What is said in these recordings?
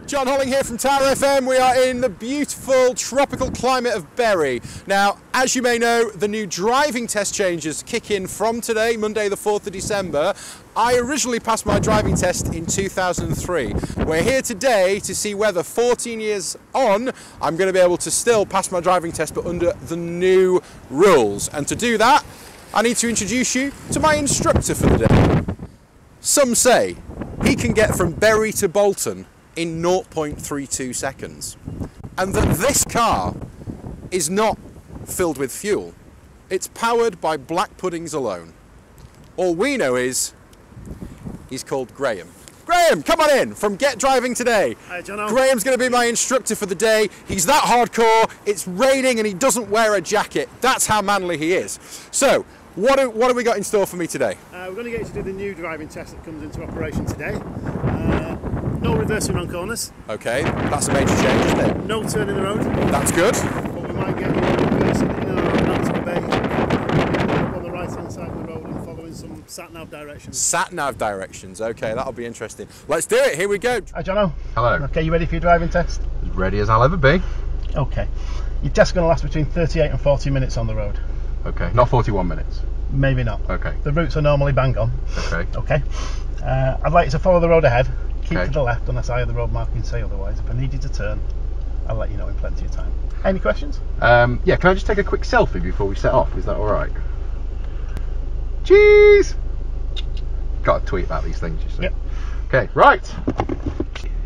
Jon Holling here from Tower FM. We are in the beautiful tropical climate of Bury. Now, as you may know, the new driving test changes kick in from today, Monday the 4th of December. I originally passed my driving test in 2003. We're here today to see whether 14 years on, I'm going to be able to still pass my driving test, but under the new rules. And to do that, I need to introduce you to my instructor for the day. Some say he can get from Bury to Bolton in 0.32 seconds. And that this car is not filled with fuel. It's powered by black puddings alone. All we know is he's called Graham. Graham, come on in from Get Driving Today. Hi, Jon. Graham's going to be my instructor for the day. He's that hardcore, it's raining and he doesn't wear a jacket. That's how manly he is. So, what have we got in store for me today? We're going to get you to do the new driving test that comes into operation today. No reversing on corners. Okay, that's a major change, isn't it? No turning the road. That's good. But we might get you reversing in and around out to the bay, on the right hand side of the road and following some sat-nav directions. Sat-nav directions, okay, that'll be interesting. Let's do it, here we go. Hi, Jon. Hello. Okay, you ready for your driving test? As ready as I'll ever be. Okay. Your test's going to last between 38 and 40 minutes on the road. Okay, not 41 minutes. Maybe not. Okay. The routes are normally bang on. Okay. Okay. I'd like you to follow the road ahead. Keep Okay. to the left unless I have the road marking say otherwise. If I need you to turn, I'll let you know in plenty of time. Any questions? Yeah, can I just take a quick selfie before we set off? Is that alright? Cheese! Got to tweet about these things, you see. Yep. Okay, right.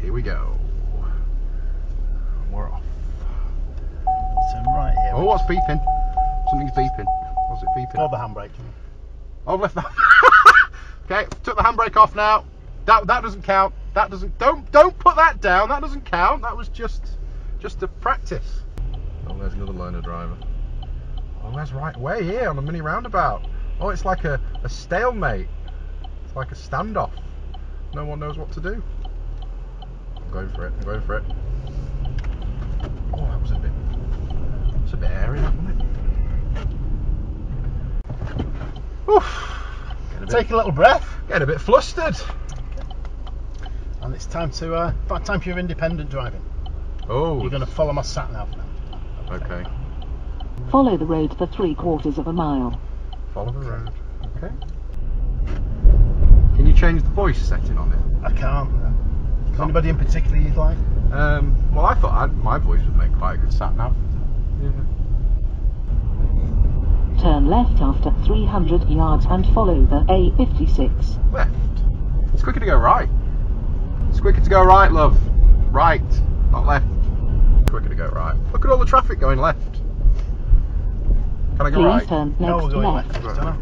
Here we go. We're off. Turn right here. Oh, what's beeping? Something's beeping. What's it beeping? Hold the handbrake. Oh, left that. Okay, took the handbrake off now. That doesn't count. That doesn't. Don't put that down. That doesn't count. That was just a practice. Oh, there's another learner driver. Oh, that's right way here on a mini roundabout. Oh, it's like a stalemate. It's like a standoff. No one knows what to do. I'm going for it. I'm going for it. Oh, that was a bit airy, that wasn't it? Oof. Take a little breath. Getting a bit flustered. And it's time to time for your independent driving. Oh. You're going to follow my sat nav now. Okay. Follow the road for 3/4 of a mile. Follow the road. Okay. Can you change the voice setting on it? I can't. Is anybody in particular you'd like? Well, I thought my voice would make quite a good sat nav. Yeah. Turn left after 300 yards and follow the A56. Left. It's quicker to go right. It's quicker to go right, love. Right, not left. Quicker to go right. Look at all the traffic going left. Can I go Please right? turn next No, we're going left. left. Don't know.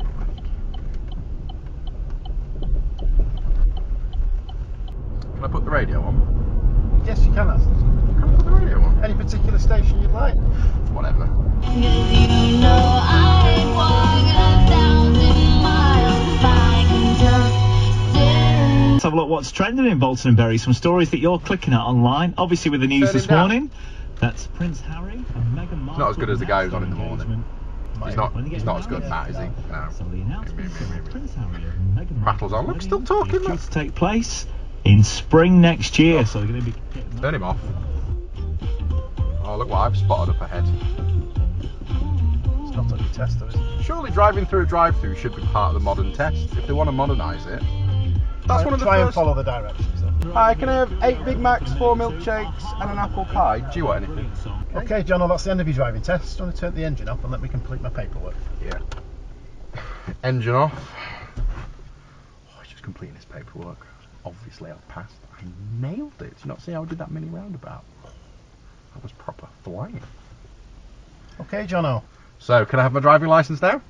Can I put the radio on? Yes, you can. Can I put the radio on? Any particular station you'd like? Whatever. Let's have a look what's trending in Bolton and Bury. Some stories that you're clicking at online. Obviously with the news this morning. That's Prince Harry and Meghan Markle. Not as good as the guy who's on in the morning. He's not as good, Matt, is he? No. So the announcement of Prince Harry and Meghan Rattles on. Look, still talking, due look. to take place in spring next year. So they're going to be Turn him off. Oh, look what I've spotted up ahead. It's not on your test, though, is it? Surely driving through a drive-through should be part of the modern test. If they want to modernise it. That's one of the Try and first. follow the directions, though. Hi, can I have 8 Big Macs, 4 milkshakes and an apple pie? Do you want anything? Okay, Jon, well, that's the end of your driving test. Do you want to turn the engine off and let me complete my paperwork? Yeah. Engine off. Oh, he's just completing his paperwork. Obviously I've passed. I nailed it. Did you not see how I did that mini roundabout? That was proper flying. Okay, Jono. So, can I have my driving licence now?